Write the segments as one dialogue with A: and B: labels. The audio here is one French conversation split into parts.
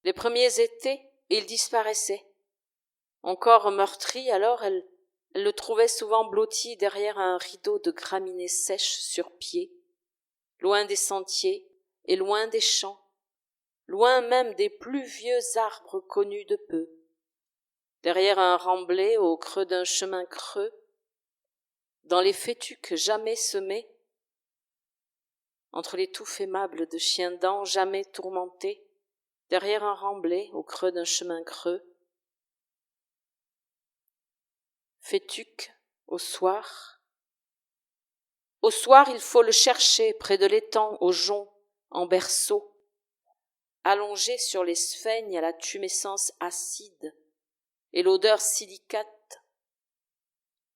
A: Les premiers étés, il disparaissait. Encore meurtrie, alors elle le trouvait souvent blotti derrière un rideau de graminées sèches sur pied, loin des sentiers et loin des champs, loin même des plus vieux arbres connus de peu, derrière un remblai au creux d'un chemin creux, dans les fétuques jamais semés, entre les touffes aimables de chiens-dents jamais tourmentés, derrière un remblai au creux d'un chemin creux, fétuque au soir. Au soir, il faut le chercher près de l'étang au jonc, en berceau, allongé sur les sphègnes à la tumescence acide et l'odeur silicate,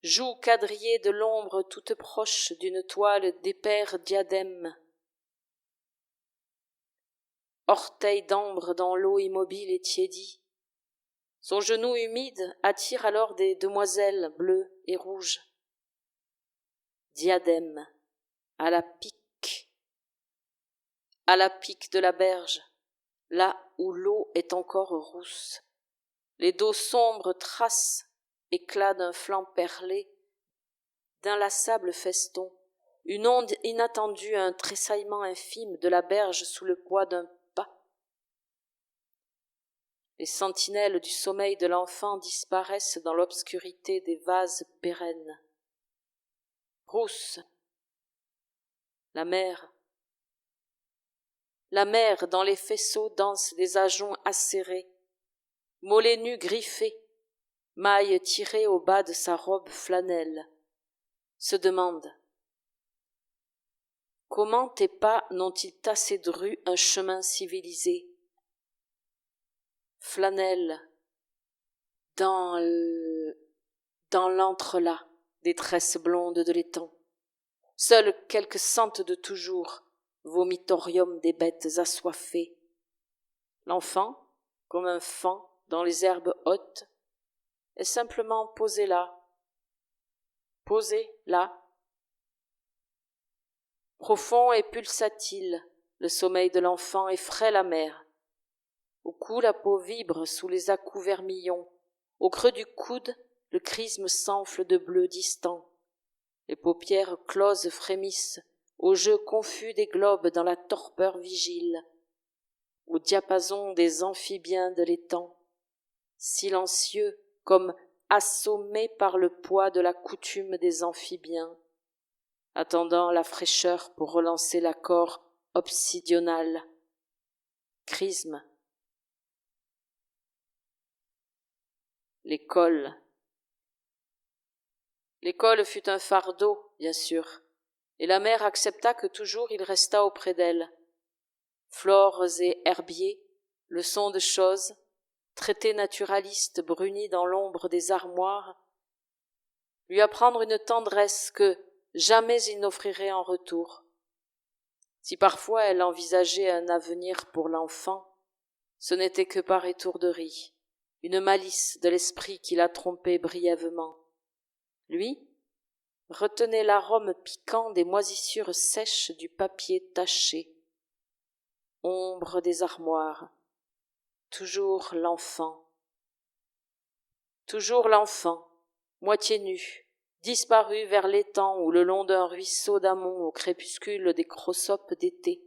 A: joue quadrillée de l'ombre toute proche d'une toile d'épais diadème, orteil d'ambre dans l'eau immobile et tiédie. Son genou humide attire alors des demoiselles bleues et rouges. Diadème, à la pique de la berge, là où l'eau est encore rousse. Les dos sombres tracent, éclat d'un flanc perlé, d'inlassables festons, une onde inattendue, un tressaillement infime de la berge sous le poids d'un pas. Les sentinelles du sommeil de l'enfant disparaissent dans l'obscurité des vases pérennes. Rousse, la mer dans les faisceaux dansent des ajoncs acérés, mollets nus griffés, mailles tirées au bas de sa robe flanelle, se demande « Comment tes pas n'ont-ils tassé de rue un chemin civilisé ?» Flanelle, dans l'entrelacs des tresses blondes de l'étang, seules quelques sentes de toujours, vomitorium des bêtes assoiffées. L'enfant, comme un faon dans les herbes hautes, est simplement posé là. Profond et pulsatile, le sommeil de l'enfant effraie la mer. Au cou, la peau vibre sous les à-coups vermillons. Au creux du coude, le chrisme s'enfle de bleu distant. Les paupières closes frémissent au jeu confus des globes dans la torpeur vigile. Au diapason des amphibiens de l'étang, silencieux comme assommés par le poids de la coutume des amphibiens, attendant la fraîcheur pour relancer l'accord obsidional. Chrisme. L'école. L'école fut un fardeau, bien sûr, et la mère accepta que toujours il restât auprès d'elle. Flores et herbiers, leçons de choses, traités naturalistes brunis dans l'ombre des armoires, lui apprendre une tendresse que jamais il n'offrirait en retour. Si parfois elle envisageait un avenir pour l'enfant, ce n'était que par étourderie, une malice de l'esprit qui la trompait brièvement. Lui retenait l'arôme piquant des moisissures sèches du papier taché. Ombre des armoires, toujours l'enfant, moitié nu, disparu vers l'étang ou le long d'un ruisseau d'amont au crépuscule des crossopes d'été.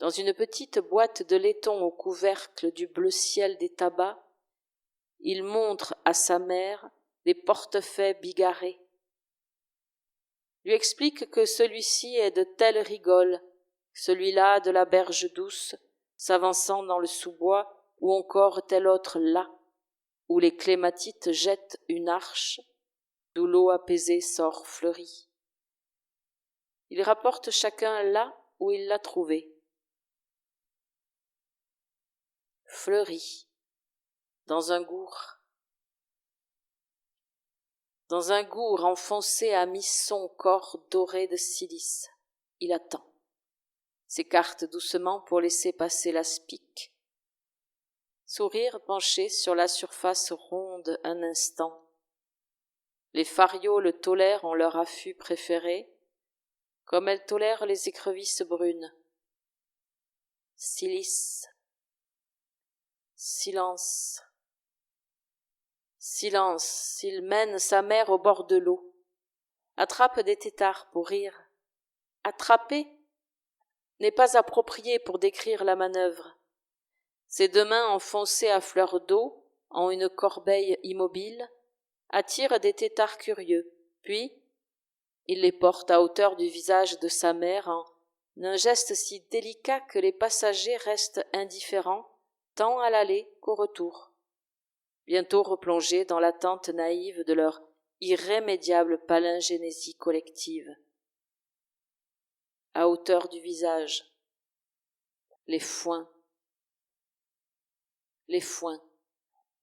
A: Dans une petite boîte de laiton au couvercle du bleu ciel des tabacs, il montre à sa mère des portefaix bigarrés. Lui explique que celui-ci est de telle rigole, celui-là de la berge douce, s'avançant dans le sous-bois, ou encore tel autre là, où les clématites jettent une arche, d'où l'eau apaisée sort fleurie. Il rapporte chacun là où il l'a trouvé. Fleurie, dans un gourd enfoncé à mi-son corps doré de silice. Il attend, s'écarte doucement pour laisser passer la spique. Sourire penché sur la surface ronde un instant. Les fariots le tolèrent en leur affût préféré, comme elles tolèrent les écrevisses brunes. Silice, Silence. Silence, il mène sa mère au bord de l'eau, attrape des têtards pour rire. Attraper n'est pas approprié pour décrire la manœuvre. Ses deux mains enfoncées à fleur d'eau, en une corbeille immobile, attirent des têtards curieux, puis il les porte à hauteur du visage de sa mère en un geste si délicat que les passagers restent indifférents tant à l'aller qu'au retour, bientôt replongés dans l'attente naïve de leur irrémédiable palingénésie collective. À hauteur du visage, les foins.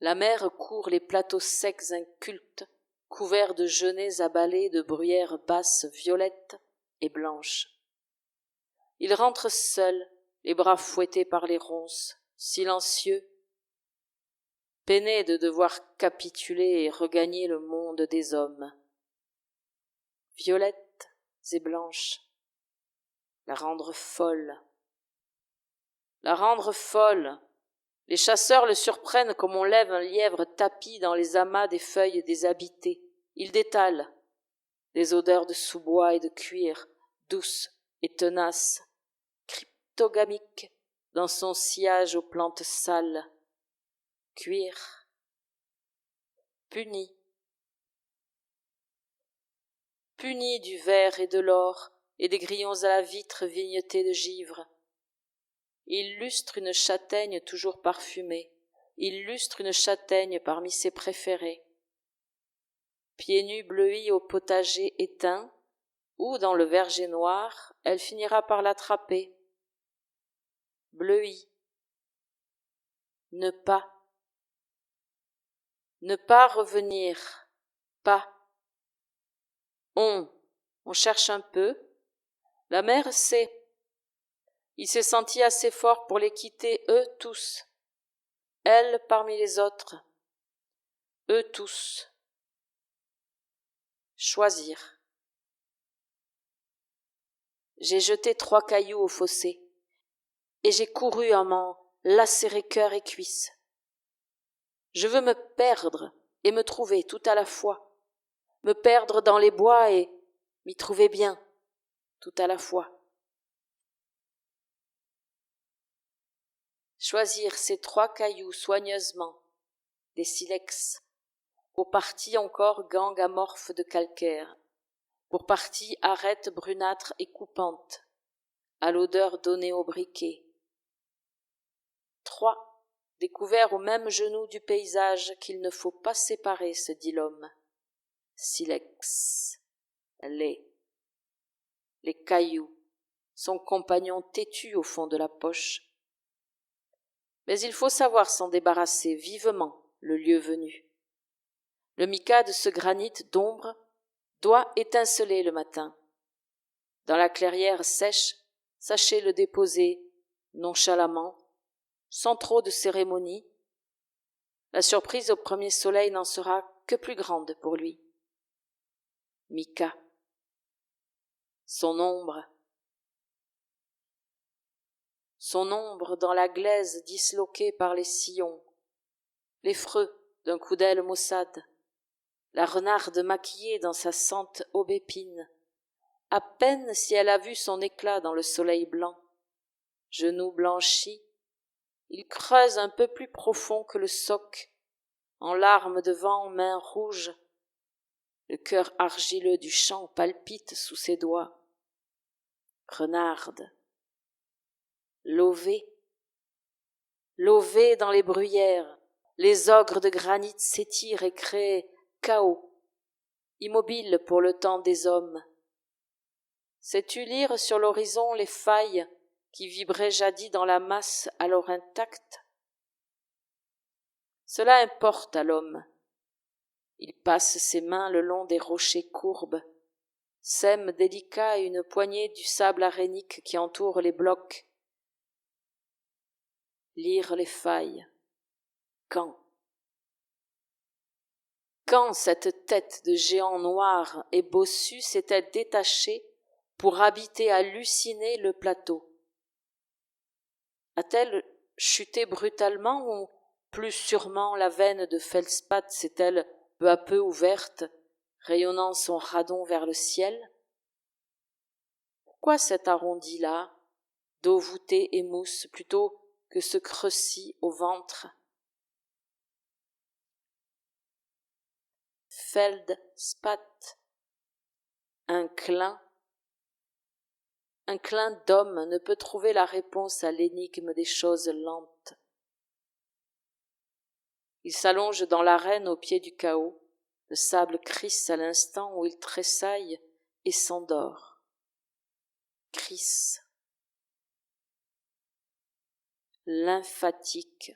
A: La mer court les plateaux secs incultes, couverts de genêts abalés de bruyères basses violettes et blanches. Il rentre seul, les bras fouettés par les ronces, silencieux, peiné de devoir capituler et regagner le monde des hommes. Violettes et blanches, la rendre folle. Les chasseurs le surprennent comme on lève un lièvre tapi dans les amas des feuilles déshabitées. Il détale des odeurs de sous-bois et de cuir, douces et tenaces, cryptogamiques dans son sillage aux plantes sales. Cuir, puni du verre et de l'or et des grillons à la vitre vignetés de givre. Il lustre une châtaigne toujours parfumée, il lustre une châtaigne parmi ses préférées. Pieds nus bleuis au potager éteint, ou dans le verger noir, elle finira par l'attraper. Bleuie. Ne pas revenir, pas. On cherche un peu. La mère sait. Il s'est senti assez fort pour les quitter, eux tous. Elle parmi les autres. Eux tous. Choisir. J'ai jeté 3 cailloux au fossé, et j'ai couru à m'en lacérer cœur et cuisses. Je veux me perdre et me trouver tout à la fois, me perdre dans les bois et m'y trouver bien, tout à la fois. Choisir ces 3 cailloux soigneusement, des silex, pour partie encore gangue amorphe de calcaire, pour partie arête brunâtre et coupante, à l'odeur donnée au briquet. 3, découverts au même genou du paysage qu'il ne faut pas séparer, se dit l'homme. Silex, les cailloux, son compagnon têtu au fond de la poche. Mais il faut savoir s'en débarrasser vivement le lieu venu. Le mica de ce granit d'ombre doit étinceler le matin. Dans la clairière sèche, sachez le déposer nonchalamment, sans trop de cérémonie. La surprise au premier soleil n'en sera que plus grande pour lui. Mica, son ombre dans la glaise disloquée par les sillons, les freux d'un coup d'aile maussade, la renarde maquillée dans sa sente aubépine, à peine si elle a vu son éclat dans le soleil blanc, genoux blanchis, il creuse un peu plus profond que le soc, en larmes de vent, mains rouges, le cœur argileux du champ palpite sous ses doigts. Renarde, lovée dans les bruyères, les ogres de granit s'étirent et créent chaos, immobile pour le temps des hommes. Sais-tu lire sur l'horizon les failles qui vibraient jadis dans la masse alors intacte? Cela importe à l'homme. Il passe ses mains le long des rochers courbes, sème délicat une poignée du sable arénique qui entoure les blocs. Lire les failles. Quand cette tête de géant noir et bossu s'était détachée pour habiter halluciné le plateau? A-t-elle chuté brutalement ou plus sûrement la veine de feldspath s'est-elle peu à peu ouverte, rayonnant son radon vers le ciel. Pourquoi cet arrondi-là, d'eau voûtée et mousse, plutôt que ce creux-ci au ventre? Feldspath, un clin d'homme ne peut trouver la réponse à l'énigme des choses lentes. Il s'allonge dans l'arène au pied du chaos, le sable crisse à l'instant où il tressaille et s'endort. Crisse. Lymphatique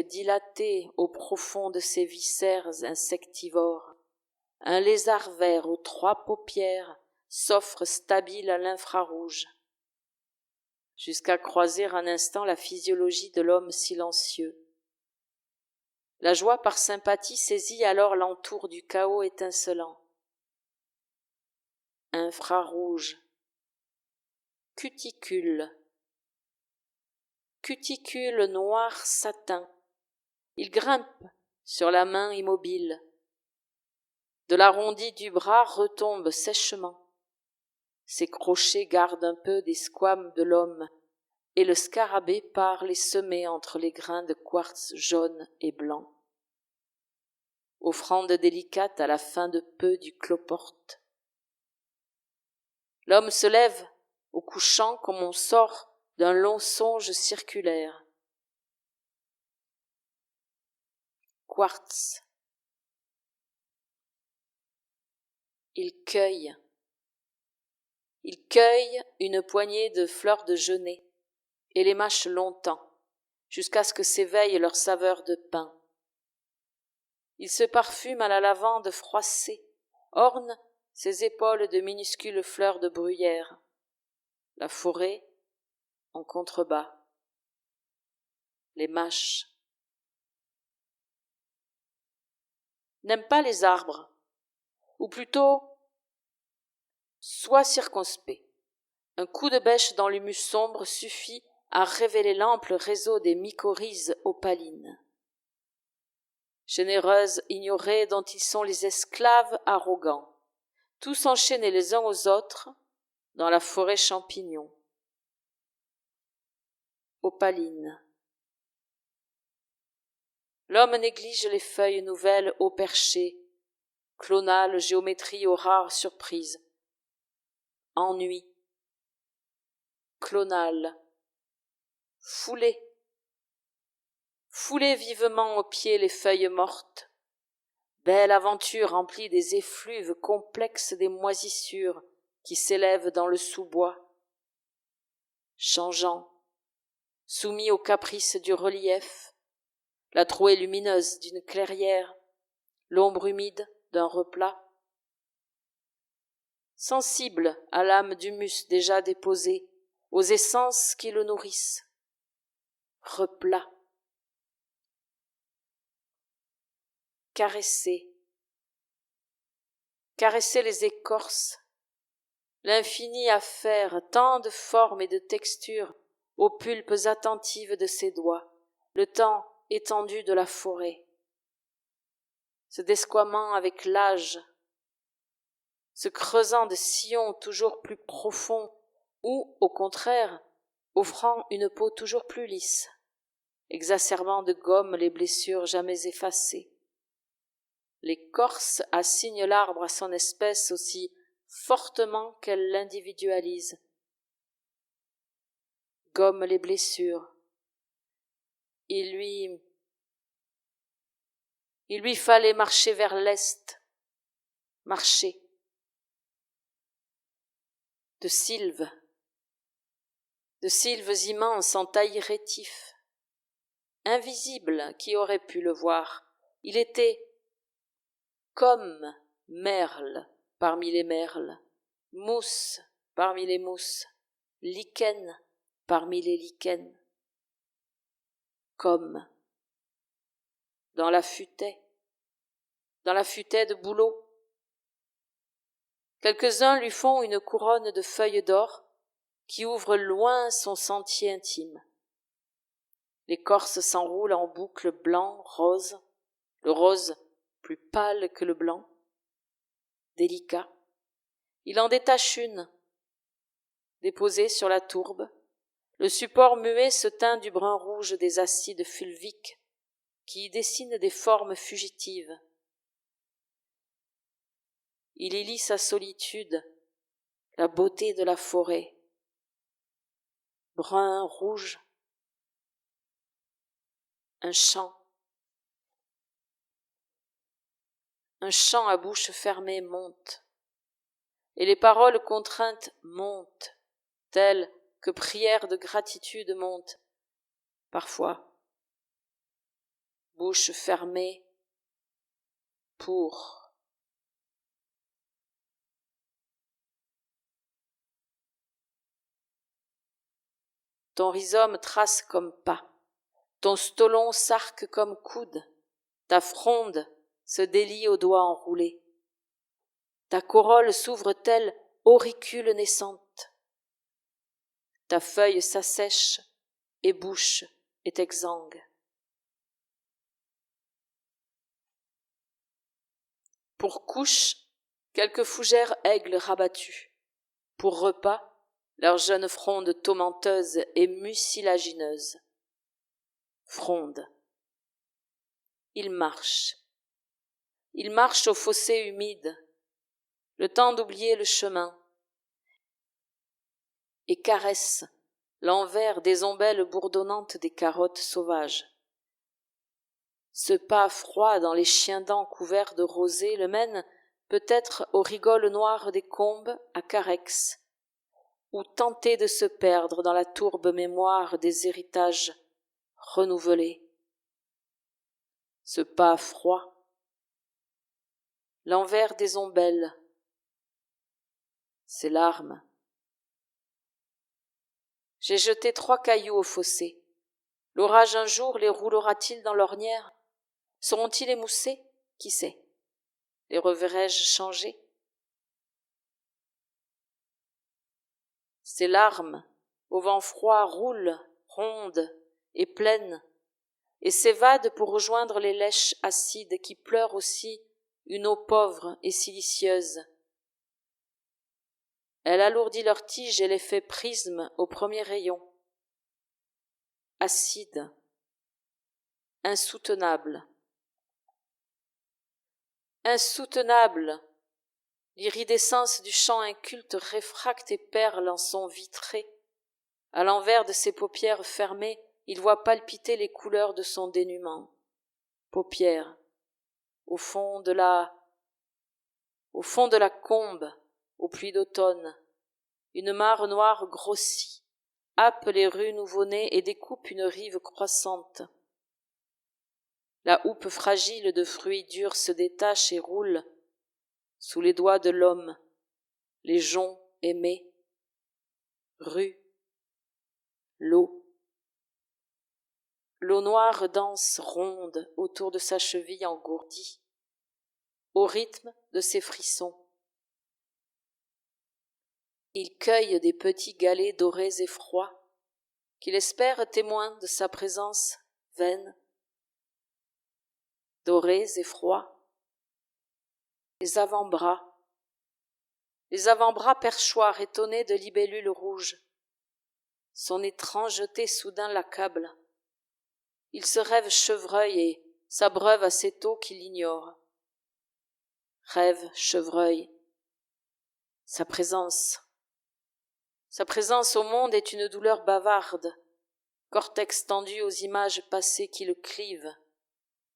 A: dilaté au profond de ses viscères insectivores, un lézard vert aux 3 paupières s'offre stabile à l'infrarouge, jusqu'à croiser un instant la physiologie de l'homme silencieux. La joie par sympathie saisit alors l'entour du chaos étincelant. Infrarouge. Cuticule noir satin. Il grimpe sur la main immobile. De l'arrondi du bras retombe sèchement. Ses crochets gardent un peu des squames de l'homme, et le scarabée part les semer entre les grains de quartz jaune et blanc. Offrande délicate à la fin de peu du cloporte. L'homme se lève au couchant comme on sort d'un long songe circulaire. Quartz. Il cueille une poignée de fleurs de genêt et les mâche longtemps, jusqu'à ce que s'éveille leur saveur de pain. Il se parfume à la lavande froissée, orne ses épaules de minuscules fleurs de bruyère. La forêt, en contrebas. Les mâche. N'aime pas les arbres, ou plutôt, sois circonspect. Un coup de bêche dans l'humus sombre suffit à révéler l'ample réseau des mycorhizes opalines. Généreuses ignorées dont ils sont les esclaves arrogants, tous enchaînés les uns aux autres dans la forêt champignon. Opaline. L'homme néglige les feuilles nouvelles au perché, clonale géométrie aux rares surprises. Ennui. Clonale. Foulez vivement aux pieds les feuilles mortes. Belle aventure remplie des effluves complexes des moisissures qui s'élèvent dans le sous-bois. Changeant, soumis aux caprices du relief, la trouée lumineuse d'une clairière, l'ombre humide d'un replat. Sensible à l'âme d'humus déjà déposée, aux essences qui le nourrissent. Replat. Caresser les écorces, l'infini à faire, tant de formes et de textures, aux pulpes attentives de ses doigts, le temps étendu de la forêt. Ce descoiement avec l'âge, ce creusant de sillons toujours plus profonds, ou, au contraire, offrant une peau toujours plus lisse, exacerbant de gomme les blessures jamais effacées. L'écorce assigne l'arbre à son espèce aussi fortement qu'elle l'individualise. Gomme les blessures. Il lui fallait marcher vers l'est. Marcher. De sylves immenses en taillis rétifs. Invisible, qui aurait pu le voir. Il était comme merle parmi les merles, mousse parmi les mousses, lichen parmi les lichens. Comme dans la futaie de bouleau. Quelques-uns lui font une couronne de feuilles d'or qui ouvre loin son sentier intime. l'écorce s'enroule en boucles blanc, rose, le rose plus pâle que le blanc, délicat. Il en détache une, déposée sur la tourbe. Le support muet se teint du brun rouge des acides fulviques qui y dessinent des formes fugitives. Il y lit sa solitude, la beauté de la forêt. Brun, rouge, un chant. Un chant à bouche fermée monte, et les paroles contraintes montent, telles que prières de gratitude montent, parfois. Bouche fermée pour. Ton rhizome trace comme pas, ton stolon s'arque comme coude, ta fronde se délie aux doigts enroulés. Ta corolle s'ouvre telle auricule naissante. Ta feuille s'assèche et bouche est exsangue. Pour couche, quelques fougères aigles rabattues. Pour repas, leurs jeunes frondes tomenteuses et mucilagineuses. Fronde. Ils marchent. Ils marchent au fossé humide, le temps d'oublier le chemin, et caressent l'envers des ombelles bourdonnantes des carottes sauvages. Ce pas froid dans les chiens-dents couverts de rosée le mène peut-être aux rigoles noires des combes à Carex, ou tenter de se perdre dans la tourbe mémoire des héritages renouvelés. Ce pas froid, l'envers des ombelles, ses larmes. J'ai jeté 3 cailloux au fossé. L'orage un jour les roulera-t-il dans l'ornière? Seront-ils émoussés? Qui sait? Les reverrai-je changer? Ces larmes, au vent froid, roulent, rondes et pleines, et s'évadent pour rejoindre les lèches acides qui pleurent aussi une eau pauvre et silicieuse. Elle alourdit leurs tiges et les fait prisme au premier rayon. Acide, insoutenable. Insoutenable! L'iridescence du champ inculte réfracte et perle en son vitré. À l'envers de ses paupières fermées, il voit palpiter les couleurs de son dénûment. Paupières, au fond de la combe, aux pluies d'automne, une mare noire grossit, happe les rues nouveau-nées et découpe une rive croissante. La houppe fragile de fruits durs se détache et roule sous les doigts de l'homme, les joncs aimés, rue, l'eau. L'eau noire danse ronde autour de sa cheville engourdie, au rythme de ses frissons. Il cueille des petits galets dorés et froids, qu'il espère témoins de sa présence vaine. Dorés et froids, les avant-bras perchoirs étonnés de libellules rouges. Son étrangeté soudain l'accable. Il se rêve chevreuil et s'abreuve assez tôt qu'il l'ignore. Rêve chevreuil. Sa présence au monde est une douleur bavarde, cortex tendu aux images passées qui le clivent,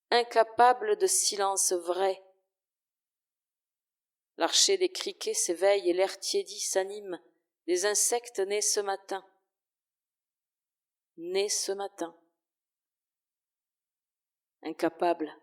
A: incapable de silence vrai. L'archer des criquets s'éveille et l'air tiédi s'anime des insectes nés ce matin. Incapable